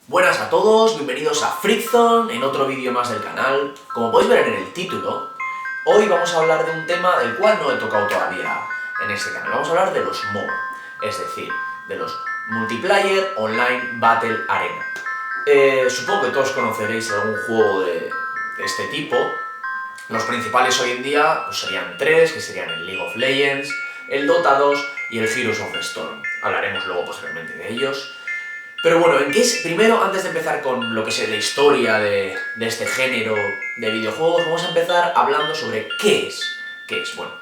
Buenas a todos, bienvenidos a Freakzone, en otro vídeo más del canal. Como podéis ver en el título, hoy vamos a hablar de un tema del cual no he tocado todavía en este canal. Vamos a hablar de los MOBA, es decir, de los Multiplayer Online Battle Arena. Supongo que todos conoceréis algún juego de este tipo. Los principales hoy en día pues serían tres, que serían el League of Legends, el Dota 2 y el Heroes of the Storm. Hablaremos luego posteriormente de ellos. Pero bueno, primero, antes de empezar con lo que es la historia de este género de videojuegos, vamos a empezar hablando sobre qué es. Bueno,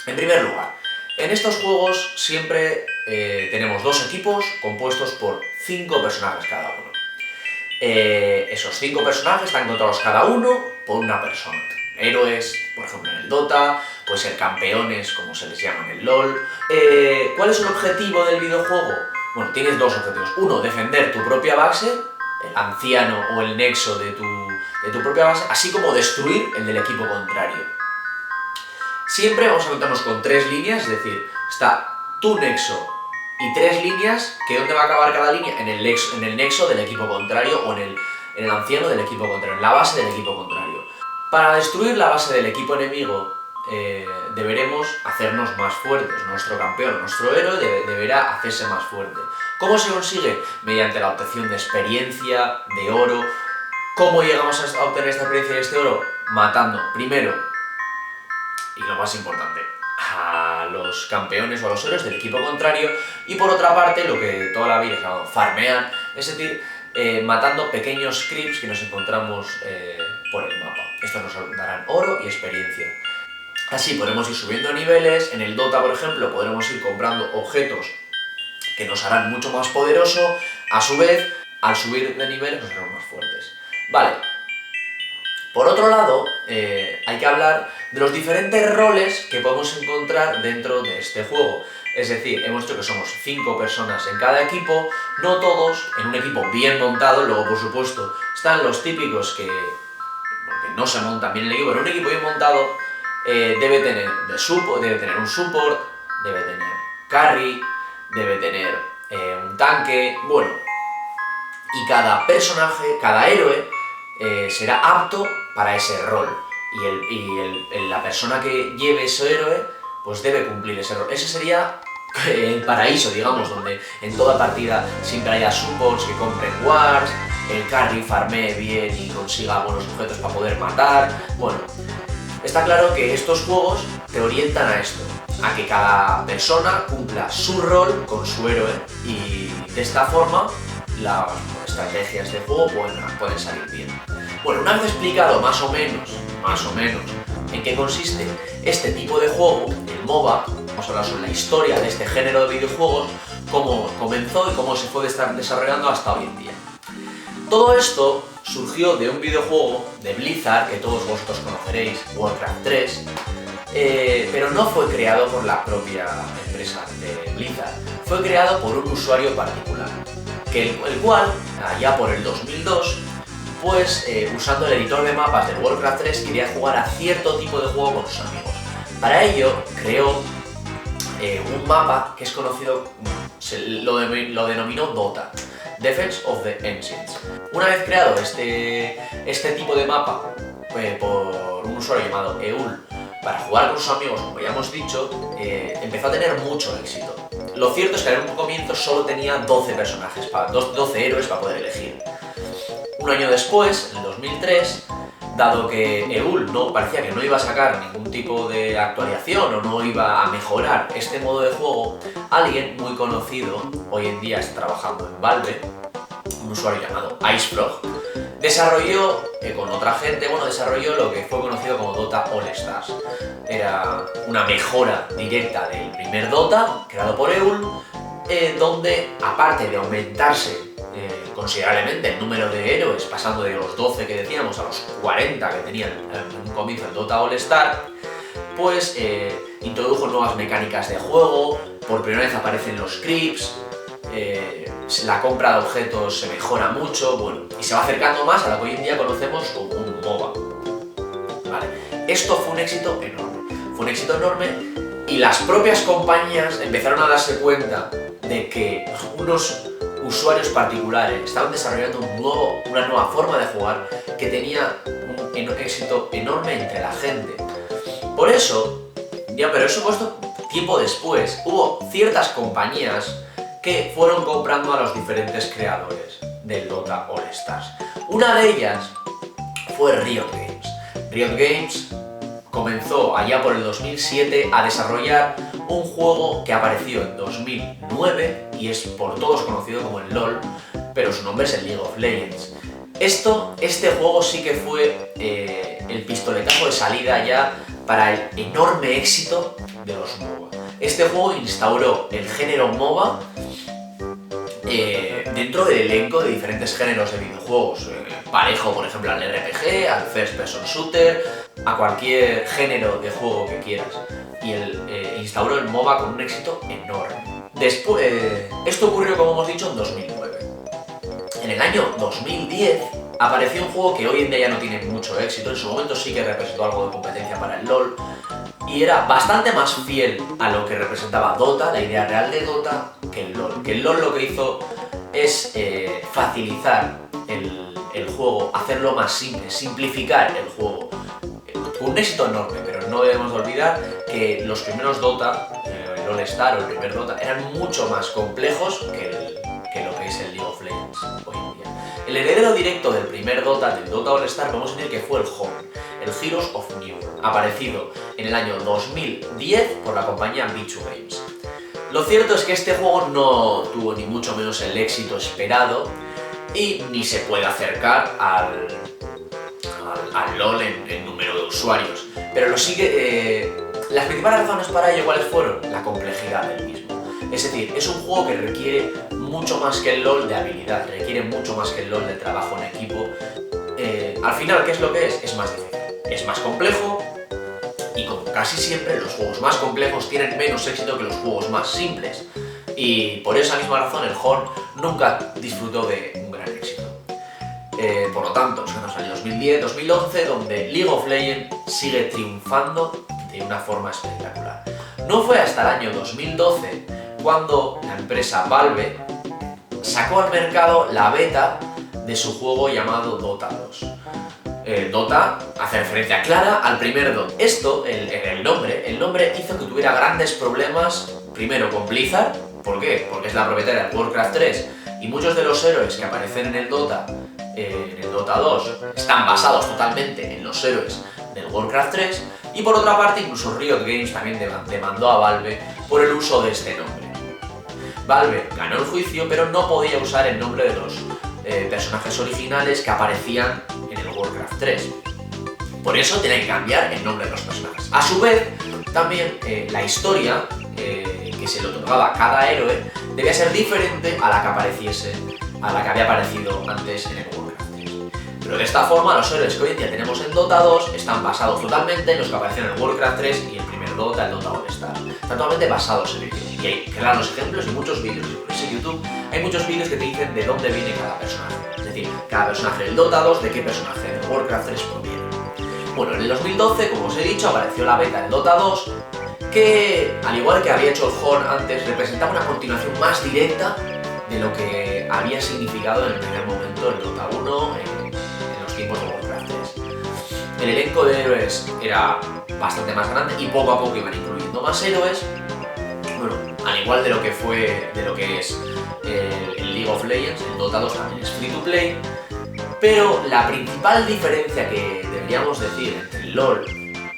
en primer lugar, en estos juegos siempre tenemos dos equipos compuestos por 5 personajes cada uno. Esos 5 personajes están controlados cada uno por una persona. Héroes, por ejemplo en el Dota, puede ser campeones, como se les llama en el LoL. ¿Cuál es el objetivo del videojuego? Bueno, tienes dos objetivos. Uno, defender tu propia base, el anciano o el nexo de tu propia base, así como destruir el del equipo contrario. Siempre vamos a encontrarnos con 3 líneas, es decir, está tu nexo y 3 líneas, que ¿dónde va a acabar cada línea? En el nexo del equipo contrario o en el anciano del equipo contrario, en la base del equipo contrario. Para destruir la base del equipo enemigo, deberemos hacernos más fuertes. Nuestro campeón, nuestro héroe deberá hacerse más fuerte. ¿Cómo se consigue? Mediante la obtención de experiencia, de oro. ¿Cómo llegamos a obtener esta experiencia y este oro? Matando, primero, y lo más importante, a los campeones o a los héroes del equipo contrario, y por otra parte, lo que toda la vida se llama farmear, es decir, matando pequeños creeps que nos encontramos por el mapa. Estos nos darán oro y experiencia. Así podremos ir subiendo niveles. En el Dota, por ejemplo, podremos ir comprando objetos que nos harán mucho más poderoso. A su vez, al subir de nivel nos harán más fuertes. Vale. Por otro lado, hay que hablar de los diferentes roles que podemos encontrar dentro de este juego. Es decir, hemos dicho que somos 5 personas en cada equipo, no todos en un equipo bien montado. Luego, por supuesto, están los típicos que no se montan bien el equipo, pero un equipo bien montado debe tener un support, debe tener carry, debe tener un tanque, bueno, y cada personaje, cada héroe será apto para ese rol, y la persona que lleve ese héroe pues debe cumplir ese rol. Ese sería el paraíso, digamos, donde en toda partida siempre haya supports que compren wards, el carry farmee bien y consiga buenos objetos para poder matar. Bueno, está claro que estos juegos te orientan a esto, a que cada persona cumpla su rol con su héroe, y de esta forma las estrategias de juego pueden salir bien. Bueno, una vez explicado más o menos en qué consiste este tipo de juego, el MOBA, vamos a hablar sobre la historia de este género de videojuegos, cómo comenzó y cómo se fue desarrollando hasta hoy en día. Todo esto surgió de un videojuego de Blizzard que todos vosotros conoceréis, Warcraft 3, pero no fue creado por la propia empresa de Blizzard, fue creado por un usuario particular, el cual, allá por el 2002, pues usando el editor de mapas del Warcraft 3 quería jugar a cierto tipo de juego con sus amigos. Para ello creó un mapa que es conocido, lo denominó Dota, Defense of the Ancients. Una vez creado este tipo de mapa por un usuario llamado Eul para jugar con sus amigos, como ya hemos dicho, empezó a tener mucho éxito. Lo cierto es que en un comienzo solo tenía 12 personajes, 12 héroes para poder elegir. Un año después, en el 2003, dado que Eul parecía que no iba a sacar ningún tipo de actualización o no iba a mejorar este modo de juego, alguien muy conocido, hoy en día está trabajando en Valve, un usuario llamado Icefrog, desarrolló con otra gente, desarrolló lo que fue conocido como Dota All Stars. Era una mejora directa del primer Dota, creado por Eul, donde aparte de aumentarse considerablemente el número de héroes, pasando de los 12 que decíamos a los 40 que tenían en un comienzo el Dota All Star, pues introdujo nuevas mecánicas de juego. Por primera vez aparecen los creeps, la compra de objetos se mejora mucho, y se va acercando más a lo que hoy en día conocemos como un MOBA. Vale. Esto fue un éxito enorme, y las propias compañías empezaron a darse cuenta de que unos usuarios particulares estaban desarrollando una nueva forma de jugar que tenía un éxito enorme entre la gente. Por eso, pero eso puesto tiempo después, hubo ciertas compañías que fueron comprando a los diferentes creadores del Dota All Stars. Una de ellas fue Riot Games. Riot Games comenzó allá por el 2007 a desarrollar un juego que apareció en 2009 y es por todos conocido como el LoL, pero su nombre es el League of Legends. Este juego sí que fue el pistoletazo de salida ya para el enorme éxito de los MOBA. Este juego instauró el género MOBA dentro del elenco de diferentes géneros de videojuegos, parejo por ejemplo al RPG, al First Person Shooter, a cualquier género de juego que quieras, y instauró el MOBA con un éxito enorme. Esto ocurrió, como hemos dicho, en 2009. En el año 2010 apareció un juego que hoy en día ya no tiene mucho éxito, en su momento sí que representó algo de competencia para el LoL, y era bastante más fiel a lo que representaba Dota, la idea real de Dota, que el LoL. Que el LoL lo que hizo es facilitar el juego, hacerlo más simple, simplificar el juego. Con un éxito enorme, pero no debemos de olvidar que los primeros Dota, el All Star o el primer Dota, eran mucho más complejos que lo que es el League of Legends hoy en día. El heredero directo del primer Dota, del Dota All Star, podemos decir que fue el HON, el Heroes of New, aparecido en el año 2010 por la compañía Bichu Games. Lo cierto es que este juego no tuvo ni mucho menos el éxito esperado y ni se puede acercar al LoL en número de usuarios, pero lo sigue. Las principales razones para ello, ¿cuáles fueron? La complejidad del mismo. Es decir, es un juego que requiere mucho más que el LoL de habilidad, requiere mucho más que el LoL de trabajo en equipo. Al final, ¿qué es lo que es? Es más difícil, es más complejo y como casi siempre los juegos más complejos tienen menos éxito que los juegos más simples. Y por esa misma razón el HON nunca disfrutó de un gran éxito. Por lo tanto, nos vamos al 2010-2011, donde League of Legends sigue triunfando de una forma espectacular. No fue hasta el año 2012 cuando la empresa Valve sacó al mercado la beta de su juego llamado Dota 2. Dota hace referencia clara al primer Dota. Esto, el nombre hizo que tuviera grandes problemas, primero con Blizzard. ¿Por qué? Porque es la propietaria del Warcraft 3 y muchos de los héroes que aparecen en el Dota 2 están basados totalmente en los héroes del Warcraft 3, y por otra parte incluso Riot Games también demandó a Valve por el uso de este nombre. Valve ganó el juicio, pero no podía usar el nombre de los personajes originales que aparecían en el Warcraft 3. Por eso tenía que cambiar el nombre de los personajes. A su vez, también la historia que se le otorgaba a cada héroe debía ser diferente a la que había aparecido antes en el Warcraft 3. Pero de esta forma, los héroes que hoy en día tenemos en Dota 2 están basados totalmente en los que aparecieron en el Warcraft 3 y el primer Dota, el Dota All Star. Están totalmente basados en ellos. Y hay claros ejemplos y muchos vídeos. Y por eso en YouTube hay muchos vídeos que te dicen de dónde viene cada personaje. Es decir, cada personaje del Dota 2, de qué personaje del Warcraft 3 proviene. Bueno, en el 2012, como os he dicho, apareció la beta del Dota 2, que, al igual que había hecho el HON antes, representaba una continuación más directa de lo que había significado en el primer momento el Dota 1 en los tiempos de Warcraft 3. El elenco de héroes era bastante más grande y poco a poco iban incluyendo más héroes. Bueno, al igual de lo que es el League of Legends, el Dota 2 también es free to play, pero la principal diferencia que deberíamos decir entre el LoL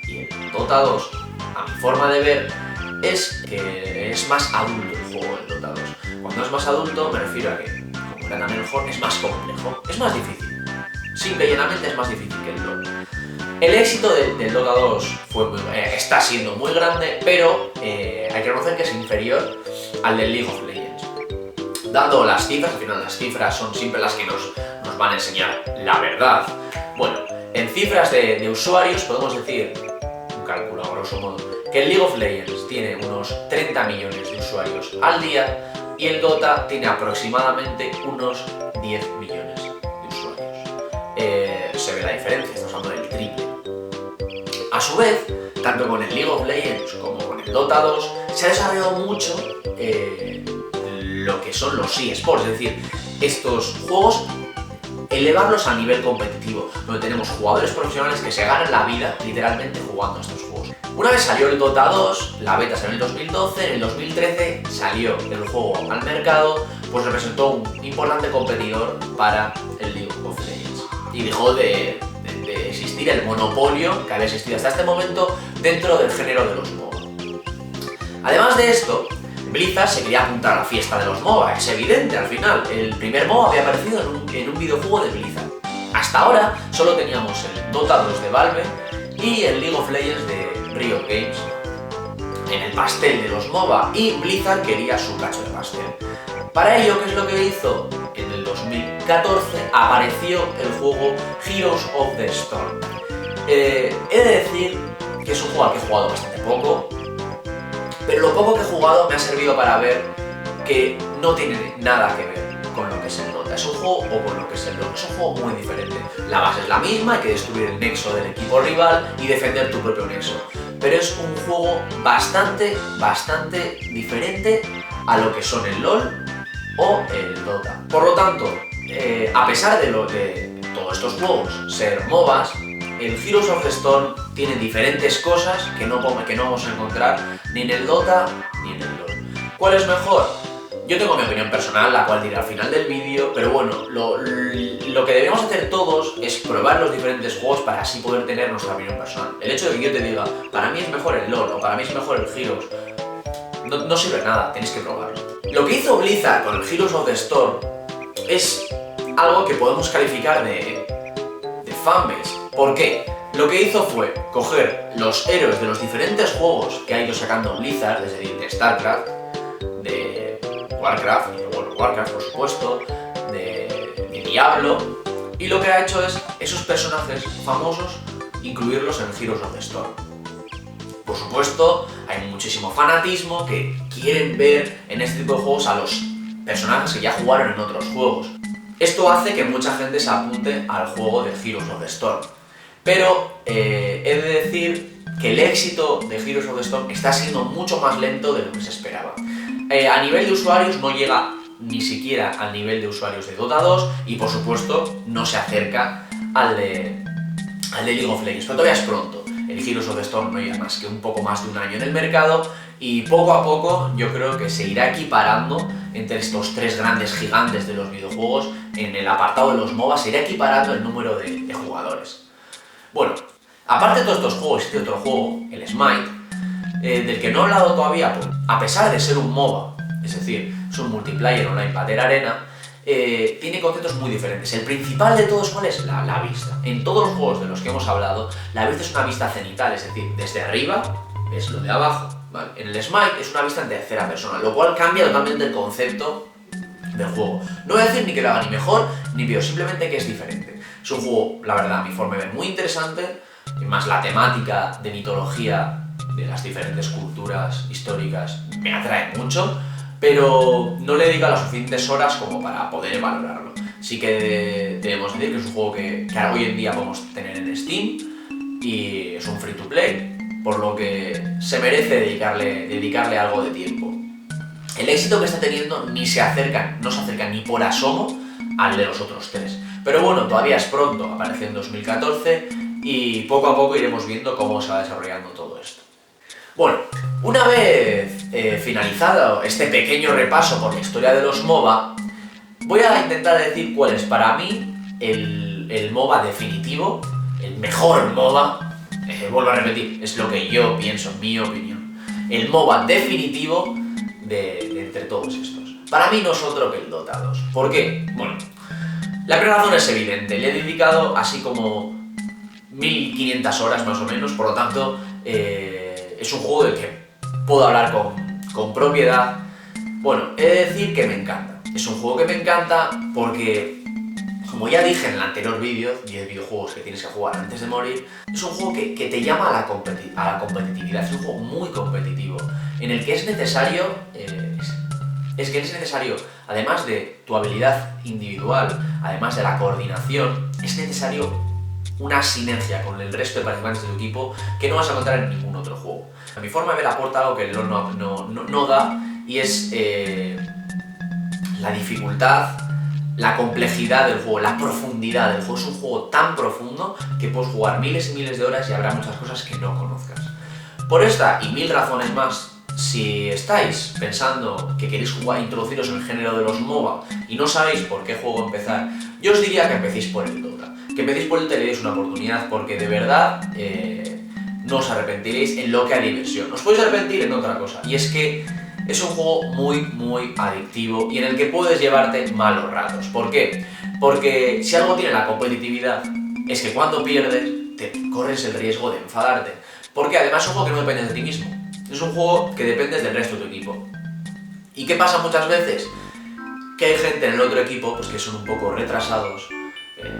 y el Dota 2, a mi forma de ver, es que es más adulto el juego del Dota 2. Cuando es más adulto me refiero a que, como era también el juego, es más complejo, es más difícil. Simple y llanamente es más difícil que el LoL. El éxito del Dota 2 está siendo muy grande, pero hay que reconocer que es inferior al del League of Legends. Dando las cifras, al final las cifras son siempre las que nos van a enseñar la verdad. Bueno, en cifras de usuarios podemos decir, un cálculo a grosso modo, que el League of Legends tiene unos 30 millones de usuarios al día y el Dota tiene aproximadamente unos 10 millones de usuarios. Se ve la diferencia, estamos hablando del triple. A su vez, tanto con el League of Legends como con el Dota 2 se ha desarrollado mucho lo que son los eSports, es decir, estos juegos, elevarlos a nivel competitivo, donde tenemos jugadores profesionales que se ganan la vida literalmente jugando a estos juegos. Una vez salió el Dota 2, la beta salió en el 2012, en el 2013 salió el juego al mercado, pues representó un importante competidor para el League of Legends y dejó de existir el monopolio que había existido hasta este momento dentro del género de los MOBA. Además de esto, Blizzard se quería apuntar a la fiesta de los MOBA, es evidente al final, el primer MOBA había aparecido en un videojuego de Blizzard. Hasta ahora solo teníamos el Dota 2 de Valve y el League of Legends de Riot Games en el pastel de los MOBA, y Blizzard quería su cacho de pastel. Para ello, ¿qué es lo que hizo? En el 2014 apareció el juego Heroes of the Storm. He de decir que es un juego al que he jugado bastante poco, pero lo poco que he jugado me ha servido para ver que no tiene nada que ver con lo que es el Dota. Es un juego, o con lo que es el Dota, es un juego muy diferente. La base es la misma, hay que destruir el nexo del equipo rival y defender tu propio nexo. Pero es un juego bastante diferente a lo que son el LoL o el Dota. Por lo tanto, a pesar de todos estos juegos ser MOBAs, el Heroes of the Storm tiene diferentes cosas que no vamos a encontrar ni en el Dota ni en el LoL. ¿Cuál es mejor? Yo tengo mi opinión personal, la cual diré al final del vídeo, pero bueno, lo que debemos hacer todos es probar los diferentes juegos para así poder tener nuestra opinión personal. El hecho de que yo te diga, para mí es mejor el LoL o para mí es mejor el Heroes, no sirve de nada, tenéis que probarlo. Lo que hizo Blizzard con el Heroes of the Storm es algo que podemos calificar de fanbase. ¿Por qué? Lo que hizo fue coger los héroes de los diferentes juegos que ha ido sacando Blizzard, es decir, de StarCraft, de Warcraft, y de World of Warcraft por supuesto, de Diablo, y lo que ha hecho es esos personajes famosos incluirlos en Heroes of the Storm. Por supuesto, hay muchísimo fanatismo que quieren ver en este tipo de juegos a los personajes que ya jugaron en otros juegos. Esto hace que mucha gente se apunte al juego de Heroes of the Storm. Pero he de decir que el éxito de Heroes of the Storm está siendo mucho más lento de lo que se esperaba. A nivel de usuarios no llega ni siquiera al nivel de usuarios de Dota 2 y por supuesto no se acerca al de League of Legends, pero todavía es pronto. El Heroes of the Storm no lleva más que un poco más de un año en el mercado y poco a poco yo creo que se irá equiparando entre estos tres grandes gigantes de los videojuegos. En el apartado de los MOBA se irá equiparando el número de jugadores. Bueno, aparte de todos estos juegos, existe otro juego, el Smite, del que no he hablado todavía, porque a pesar de ser un MOBA, es decir, es un multiplayer online battle arena, tiene conceptos muy diferentes. El principal de todos, ¿cuál es? La vista. En todos los juegos de los que hemos hablado, la vista es una vista cenital, es decir, desde arriba es lo de abajo, ¿vale? En el Smite es una vista en tercera persona, lo cual cambia totalmente el concepto del juego. No voy a decir ni que lo haga ni mejor ni peor, simplemente que es diferente. Es un juego, la verdad, a mi forma de ver, muy interesante, y más la temática de mitología de las diferentes culturas históricas me atrae mucho, pero no le dedico las suficientes horas como para poder valorarlo. Sí que debemos decir que es un juego que hoy en día podemos tener en Steam y es un free to play, por lo que se merece dedicarle algo de tiempo. El éxito que está teniendo no se acerca ni por asomo al de los otros tres. Pero bueno, todavía es pronto, apareció en 2014 y poco a poco iremos viendo cómo se va desarrollando todo esto. Bueno, una vez finalizado este pequeño repaso por la historia de los MOBA, voy a intentar decir cuál es para mí el MOBA definitivo, el mejor MOBA, vuelvo a repetir, es lo que yo pienso, en mi opinión, el MOBA definitivo de entre todos estos. Para mí no es otro que el Dota 2. ¿Por qué? Bueno, la primera razón es evidente, le he dedicado así como 1500 horas más o menos, por lo tanto es un juego del que puedo hablar con propiedad. Bueno, he de decir que me encanta, es un juego que me encanta porque, como ya dije en el anterior vídeo, 10 videojuegos que tienes que jugar antes de morir, es un juego que te llama a la competitividad, es un juego muy competitivo, en el que es necesario, además de tu habilidad individual, además de la coordinación, es necesario una sinergia con el resto de participantes de tu equipo que no vas a encontrar en ningún otro juego. A mi forma de ver aporta algo que el LoL no da, y es la dificultad, la complejidad del juego, la profundidad del juego. Es un juego tan profundo que puedes jugar miles y miles de horas y habrá muchas cosas que no conozcas. Por esta y mil razones más, si estáis pensando que queréis introduciros en el género de los MOBA y no sabéis por qué juego empezar, yo os diría que empecéis por el Dota. Que empecéis por el Dota y le deis una oportunidad, porque de verdad no os arrepentiréis en lo que a diversión. Os podéis arrepentir en otra cosa, y es que es un juego muy adictivo y en el que puedes llevarte malos ratos. ¿Por qué? Porque si algo tiene la competitividad es que cuando pierdes te corres el riesgo de enfadarte. Porque además es un juego que no depende de ti mismo. Es un juego que depende del resto de tu equipo. ¿Y qué pasa muchas veces? Que hay gente en el otro equipo pues, que son un poco retrasados,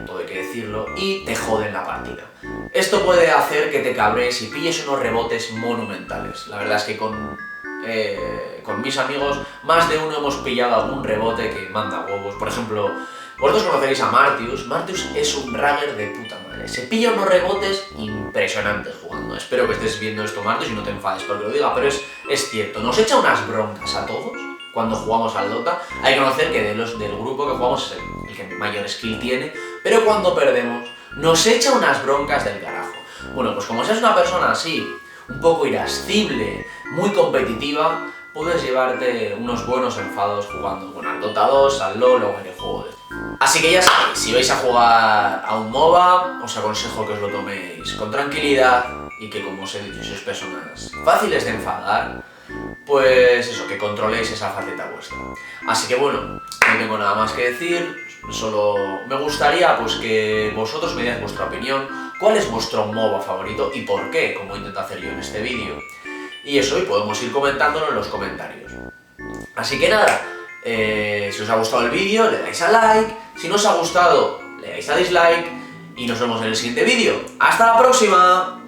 todo hay que decirlo, y te joden la partida. Esto puede hacer que te cabres y pilles unos rebotes monumentales. La verdad es que con mis amigos, más de uno hemos pillado algún rebote que manda huevos. Por ejemplo, vosotros conoceréis a Martius. Martius es un ragger de puta madre. Se pilla unos rebotes impresionantes jugando. Espero que estés viendo esto, Martius, y no te enfades porque lo diga, pero es cierto. Nos echa unas broncas a todos cuando jugamos al Dota. Hay que conocer que del grupo que jugamos es el que mayor skill tiene, pero cuando perdemos nos echa unas broncas del carajo. Bueno, pues como seas una persona así, un poco irascible, muy competitiva, puedes llevarte unos buenos enfados jugando con al Dota 2, al LoL o cualquier juego de... Así que ya sabéis, si vais a jugar a un MOBA, os aconsejo que os lo toméis con tranquilidad y que, como os he dicho, si sois personas fáciles de enfadar, pues eso, que controléis esa faceta vuestra. Así que bueno, no tengo nada más que decir, solo me gustaría pues que vosotros me deis vuestra opinión, cuál es vuestro MOBA favorito y por qué, como intento hacer yo en este vídeo. Y eso, y podemos ir comentándolo en los comentarios. Así que nada, si os ha gustado el vídeo, le dais a like, si no os ha gustado, le dais a dislike, y nos vemos en el siguiente vídeo. ¡Hasta la próxima!